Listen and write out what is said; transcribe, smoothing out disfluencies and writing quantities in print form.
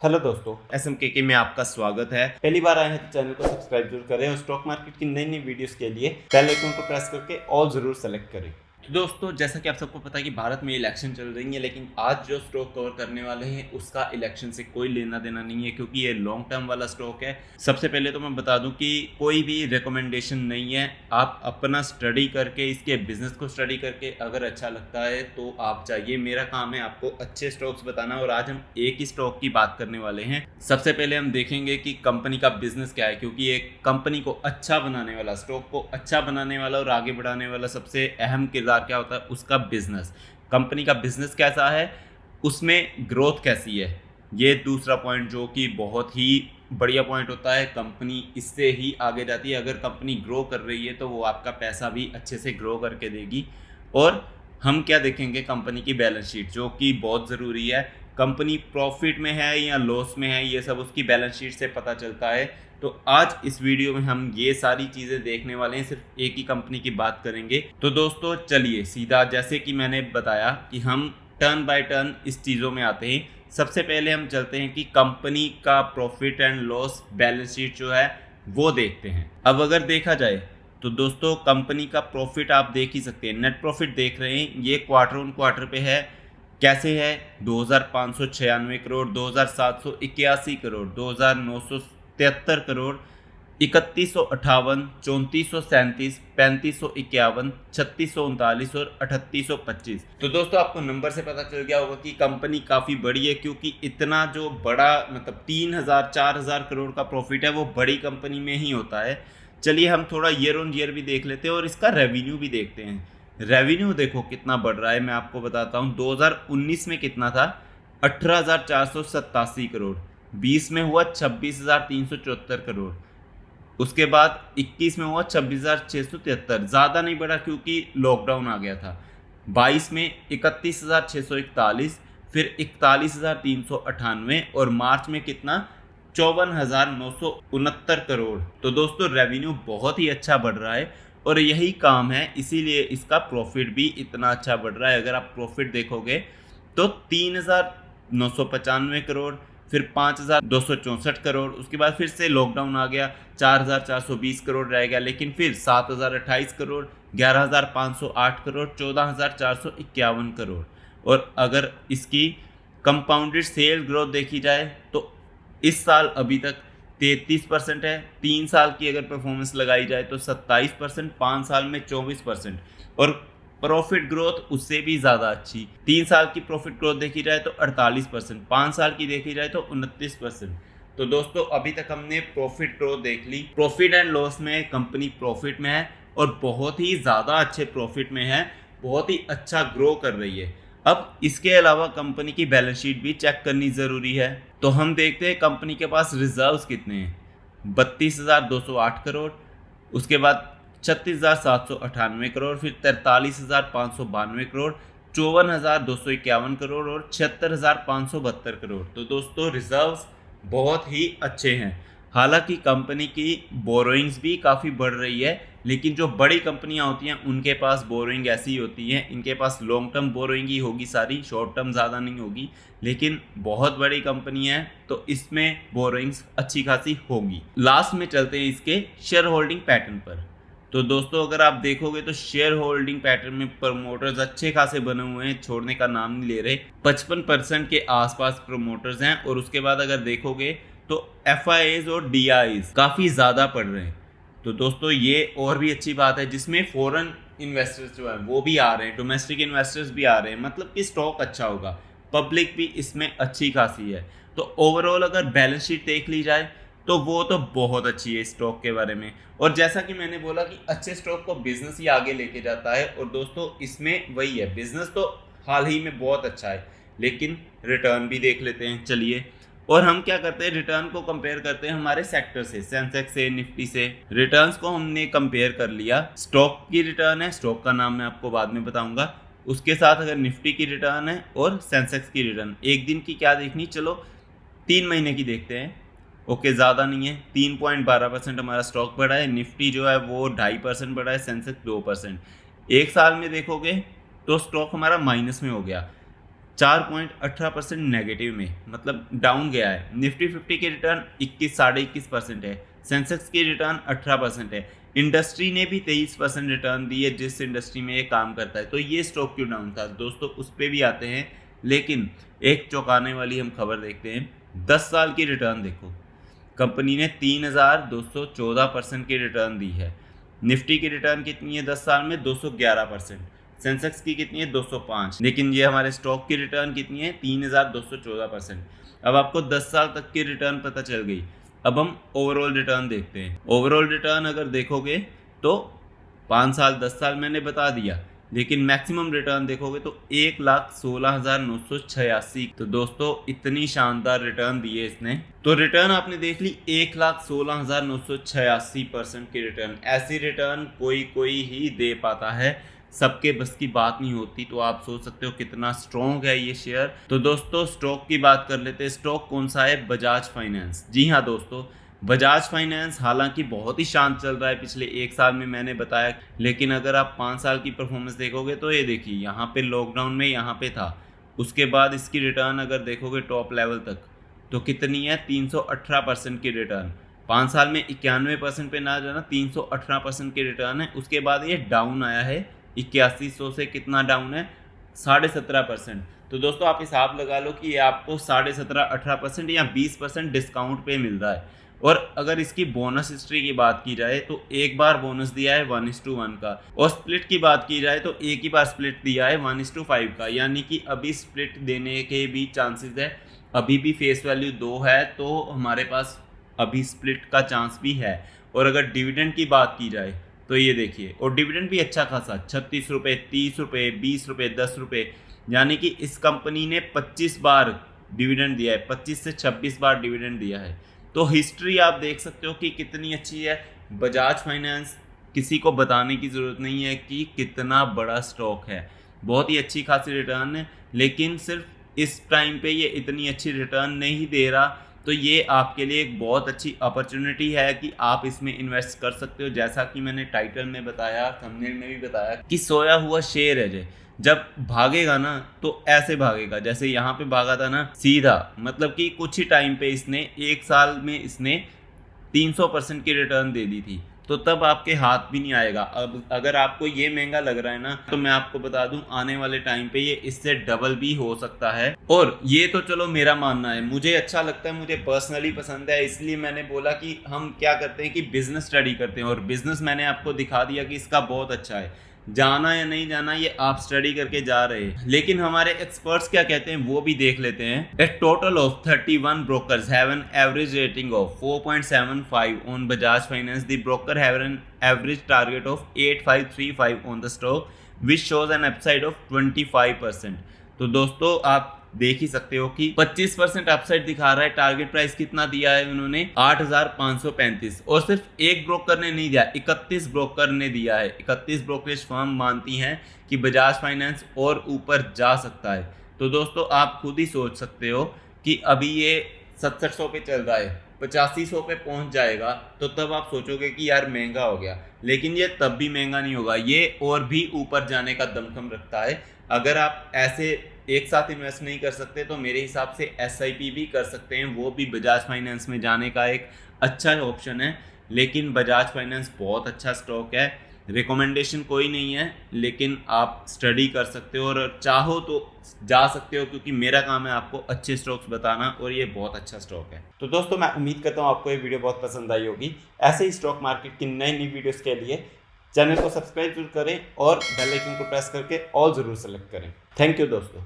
Hello दोस्तों, SMKK में आपका स्वागत है। पहली बार आए हैं तो चैनल को सब्सक्राइब जरूर करें और स्टॉक मार्केट की नई नई वीडियोस के लिए बेल आइकन को प्रेस करके ऑल जरूर सेलेक्ट करें। तो दोस्तों, जैसा कि आप सबको पता है कि भारत में इलेक्शन चल रही है, लेकिन आज जो स्टॉक कवर करने वाले हैं उसका इलेक्शन से कोई लेना देना नहीं है, क्योंकि ये लॉन्ग टर्म वाला स्टॉक है। सबसे पहले तो मैं बता दूं कि कोई भी रिकमेंडेशन नहीं है। आप अपना स्टडी करके, इसके बिजनेस को स्टडी करके अगर अच्छा लगता है तो आप चाहिए। मेरा काम है आपको अच्छे स्टॉक्स बताना, और आज हम एक ही स्टॉक की बात करने वाले हैं। सबसे पहले हम देखेंगे कि कंपनी का बिजनेस क्या है, क्योंकि एक कंपनी को अच्छा बनाने वाला, स्टॉक को अच्छा बनाने वाला और आगे बढ़ाने वाला सबसे अहम किरदार क्या होता है, उसका बिजनेस। कंपनी का बिजनेस कैसा है, उसमें ग्रोथ कैसी है, ये दूसरा पॉइंट जो कि बहुत ही बढ़िया पॉइंट होता है। कंपनी इससे ही आगे जाती है। अगर कंपनी ग्रो कर रही है तो वो आपका पैसा भी अच्छे से ग्रो करके देगी। और हम क्या देखेंगे, कंपनी की बैलेंस शीट, जो कि बहुत ज़रूरी है। कंपनी प्रॉफिट में है या लॉस में है, ये सब उसकी बैलेंस शीट से पता चलता है। तो आज इस वीडियो में हम ये सारी चीज़ें देखने वाले हैं, सिर्फ एक ही कंपनी की बात करेंगे। तो दोस्तों चलिए सीधा, जैसे कि मैंने बताया कि हम टर्न बाय टर्न इस चीज़ों में आते हैं। सबसे पहले हम चलते हैं कि कंपनी का profit and loss balance sheet जो है वो देखते हैं। अब अगर देखा जाए तो दोस्तों, कंपनी का प्रॉफिट आप देख ही सकते हैं, नेट प्रॉफिट देख रहे हैं, ये क्वार्टर ऑन क्वार्टर पे है। कैसे है, 2596 करोड़, 2781 करोड़, 2973 करोड़, 3158, 3437, 3551, 3639 और 3825। तो दोस्तों, आपको नंबर से पता चल गया होगा कि कंपनी काफ़ी बड़ी है, क्योंकि इतना जो बड़ा, मतलब 3000 4000 करोड़ का प्रॉफिट है वो बड़ी कंपनी में ही होता है। चलिए हम थोड़ा ईयर ऑन ईयर भी देख लेते हैं और इसका रेवेन्यू भी देखते हैं। रेवेन्यू देखो कितना बढ़ रहा है, मैं आपको बताता हूँ। 2019 में कितना था, 18,487 करोड़, 20 में हुआ 26,374 करोड़, उसके बाद 21 में हुआ 26,673, ज़्यादा नहीं बढ़ा क्योंकि लॉकडाउन आ गया था। 22 में 31,641, फिर 41,398 और मार्च में कितना, 54,969 करोड़। तो दोस्तों, रेवेन्यू बहुत ही अच्छा बढ़ रहा है और यही काम है, इसीलिए इसका प्रॉफिट भी इतना अच्छा बढ़ रहा है। अगर आप प्रॉफिट देखोगे तो 3,995 करोड़, फिर 5,264 करोड़, उसके बाद फिर से लॉकडाउन आ गया, 4,420 करोड़ रह गया, लेकिन फिर 7,028 करोड़, 11,508 करोड़, 14,451 करोड़। और अगर इसकी कंपाउंडेड सेल ग्रोथ देखी जाए तो इस साल अभी तक 33% है। 3 साल की अगर परफॉर्मेंस लगाई जाए तो 27%, 5 साल में 24%। और प्रॉफिट ग्रोथ उससे भी ज़्यादा अच्छी, 3 साल की प्रॉफिट ग्रोथ देखी जाए तो 48%, 5 साल की देखी जाए तो 29%। तो दोस्तों, अभी तक हमने प्रॉफिट ग्रोथ देख ली। प्रॉफिट एंड लॉस में कंपनी प्रॉफिट में है और बहुत ही ज़्यादा अच्छे प्रॉफिट में है, बहुत ही अच्छा ग्रो कर रही है। अब इसके अलावा कंपनी की बैलेंस शीट भी चेक करनी ज़रूरी है। तो हम देखते हैं कंपनी के पास रिजर्व्स कितने हैं, 32,208 करोड़, उसके बाद 36,798 करोड़, फिर 43,592 करोड़, 54,251 करोड़ और 76,572 करोड़। तो दोस्तों, रिजर्व्स बहुत ही अच्छे हैं। हालांकि कंपनी की बोरोइंग्स भी काफ़ी बढ़ रही है, लेकिन जो बड़ी कंपनियां होती हैं उनके पास बोरोइंग ऐसी होती है, इनके पास लॉन्ग टर्म बोरोइंग ही होगी सारी, शॉर्ट टर्म ज़्यादा नहीं होगी। लेकिन बहुत बड़ी कंपनी है तो इसमें बोरोइंग्स अच्छी खासी होगी। लास्ट में चलते हैं इसके शेयर होल्डिंग पैटर्न पर। तो दोस्तों, अगर आप देखोगे तो शेयर होल्डिंग पैटर्न में प्रमोटर्स अच्छे खासे बने हुए हैं, छोड़ने का नाम नहीं ले रहे। 55% के आसपास प्रमोटर्स हैं। और उसके बाद अगर देखोगे तो FIAs और DIAs काफ़ी ज़्यादा पड़ रहे हैं। तो दोस्तों, ये और भी अच्छी बात है, जिसमें फॉरेन इन्वेस्टर्स जो है वो भी आ रहे हैं, डोमेस्टिक इन्वेस्टर्स भी आ रहे हैं, मतलब कि स्टॉक अच्छा होगा, पब्लिक भी इसमें अच्छी खासी है। तो ओवरऑल अगर बैलेंस शीट देख ली जाए तो वो तो बहुत अच्छी है स्टॉक के बारे में। और जैसा कि मैंने बोला कि अच्छे स्टॉक को बिजनेस ही आगे लेके जाता है, और दोस्तों इसमें वही है, बिजनेस तो हाल ही में बहुत अच्छा है, लेकिन रिटर्न भी देख लेते हैं चलिए। और हम क्या करते हैं, रिटर्न को कंपेयर करते हैं हमारे सेक्टर से, सेंसेक्स से, निफ्टी से। रिटर्न्स को हमने कंपेयर कर लिया, स्टॉक की रिटर्न है, स्टॉक का नाम मैं आपको बाद में बताऊंगा, उसके साथ अगर निफ्टी की रिटर्न है और सेंसेक्स की रिटर्न। एक दिन की क्या देखनी, चलो 3 महीने की देखते हैं। ओके, ज़्यादा नहीं है, 3.12% हमारा स्टॉक बढ़ा है, निफ्टी जो है वो 2.5% बढ़ा है, सेंसेक्स 2%। एक साल में देखोगे तो स्टॉक हमारा माइनस में हो गया। 4.18% नेगेटिव में, मतलब डाउन गया है। निफ्टी 50 की रिटर्न 21.5% है। सेंसेक्स की रिटर्न 18% है। इंडस्ट्री ने भी 23% रिटर्न दी है, जिस इंडस्ट्री में ये काम करता है। तो ये स्टॉक क्यों डाउन था दोस्तों, उस पर भी आते हैं। लेकिन एक चौंकाने वाली हम खबर देखते हैं। 10 साल की रिटर्न देखो, कंपनी ने 3214% की रिटर्न दी है। निफ्टी की रिटर्न कितनी है 10 साल में, 211%। सेंसेक्स की कितनी है, 205। लेकिन ये हमारे स्टॉक की रिटर्न कितनी है, 3214%। अब आपको 10 साल तक की रिटर्न पता चल गई। अब हम ओवरऑल रिटर्न देखते हैं। ओवरऑल रिटर्न अगर देखोगे तो 5 साल 10 साल मैंने बता दिया, लेकिन मैक्सिमम रिटर्न देखोगे तो 1,16,986। तो दोस्तों इतनी शानदार रिटर्न दी है इसने। तो रिटर्न आपने देख ली 1,16,986% की रिटर्न। ऐसी रिटर्न कोई ही दे पाता है, सबके बस की बात नहीं होती। तो आप सोच सकते हो कितना स्ट्रॉन्ग है ये शेयर। तो दोस्तों स्टॉक की बात कर लेते हैं। स्टॉक कौन सा है, बजाज फाइनेंस। जी हाँ दोस्तों, बजाज फाइनेंस हालांकि बहुत ही शांत चल रहा है पिछले 1 साल में, मैंने बताया। लेकिन अगर आप 5 साल की परफॉर्मेंस देखोगे तो ये देखिए, यहाँ पे लॉकडाउन में यहाँ पे था, उसके बाद इसकी रिटर्न अगर देखोगे टॉप लेवल तक तो कितनी है, 318% की रिटर्न। 5 साल में 91% पे ना जाना, 318% की रिटर्न है। उसके बाद ये डाउन आया है 8100 से, कितना डाउन है, 17.5%। तो दोस्तों आप हिसाब लगा लो कि ये आपको 17.5-18% या 20% डिस्काउंट पे मिल रहा है। और अगर इसकी बोनस हिस्ट्री की बात की जाए तो एक बार बोनस दिया है 1:1 का, और स्प्लिट की बात की जाए तो एक ही बार स्प्लिट दिया है 1:5 का। यानी कि अभी स्प्लिट देने के भी चांसेस है। अभी भी फेस वैल्यू 2 है, तो हमारे पास अभी स्प्लिट का चांस भी है। और अगर डिविडेंड की बात की जाए तो ये देखिए, और डिविडेंड भी अच्छा खासा, 36 रुपये, 30 रुपये, 20 रुपये, 10 रुपये। यानी कि इस कंपनी ने 25 बार डिविडेंड दिया है, 25 से 26 बार डिविडेंड दिया है। तो हिस्ट्री आप देख सकते हो कि कितनी अच्छी है। बजाज फाइनेंस किसी को बताने की ज़रूरत नहीं है कि कितना बड़ा स्टॉक है। बहुत ही अच्छी खासी रिटर्न है, लेकिन सिर्फ इस टाइम पे ये इतनी अच्छी रिटर्न नहीं दे रहा। तो ये आपके लिए एक बहुत अच्छी अपॉर्चुनिटी है कि आप इसमें इन्वेस्ट कर सकते हो। जैसा कि मैंने टाइटल में बताया, थंबनेल में भी बताया कि सोया हुआ शेर है। जब भागेगा ना तो ऐसे भागेगा जैसे यहाँ पे भागा था ना, सीधा। मतलब कि कुछ ही टाइम पे इसने 1 साल में इसने 300% की रिटर्न दे दी थी। तो तब आपके हाथ भी नहीं आएगा। अब अगर आपको ये महंगा लग रहा है ना, तो मैं आपको बता दूं आने वाले टाइम पे ये इससे डबल भी हो सकता है। और ये तो चलो मेरा मानना है, मुझे अच्छा लगता है, मुझे पर्सनली पसंद है। इसलिए मैंने बोला कि हम क्या करते हैं कि बिजनेस स्टडी करते हैं, और बिजनेस मैंने आपको दिखा दिया कि इसका बहुत अच्छा है। जाना या नहीं जाना ये आप स्टडी करके जा रहे हैं, लेकिन हमारे एक्सपर्ट्स क्या कहते हैं वो भी देख लेते हैं। ए total of 31 brokers have an average rating of 4.75 on Bajaj Finance. The broker have an average target of 8535 on the stock, which shows an upside of 25%. तो दोस्तों आप देख ही सकते हो कि 25% अपसाइड दिखा रहा है। टारगेट प्राइस कितना दिया है उन्होंने, 8,535। और सिर्फ एक ब्रोकर ने नहीं दिया, 31 ब्रोकर ने दिया है। 31 ब्रोकरेज फर्म मानती हैं कि बजाज फाइनेंस और ऊपर जा सकता है। तो दोस्तों आप खुद ही सोच सकते हो कि अभी ये 700 पे चल रहा है, 8500 पे पहुंच जाएगा, तो तब आप सोचोगे कि यार महंगा हो गया। लेकिन ये तब भी महंगा नहीं होगा, ये और भी ऊपर जाने का दमखम रखता है। अगर आप ऐसे एक साथ इन्वेस्ट नहीं कर सकते तो मेरे हिसाब से SIP भी कर सकते हैं, वो भी बजाज फाइनेंस में जाने का एक अच्छा ऑप्शन है। लेकिन बजाज फाइनेंस बहुत अच्छा स्टॉक है, रिकमेंडेशन कोई नहीं है, लेकिन आप स्टडी कर सकते हो और चाहो तो जा सकते हो, क्योंकि मेरा काम है आपको अच्छे स्टॉक्स बताना, और ये बहुत अच्छा स्टॉक है। तो दोस्तों मैं उम्मीद करता हूँ आपको ये वीडियो बहुत पसंद आई होगी। ऐसे ही स्टॉक मार्केट की नई वीडियोस के लिए चैनल को सब्सक्राइब जरूर करें और बेल आइकन को प्रेस करके ऑल जरूर सेलेक्ट करें। थैंक यू दोस्तों।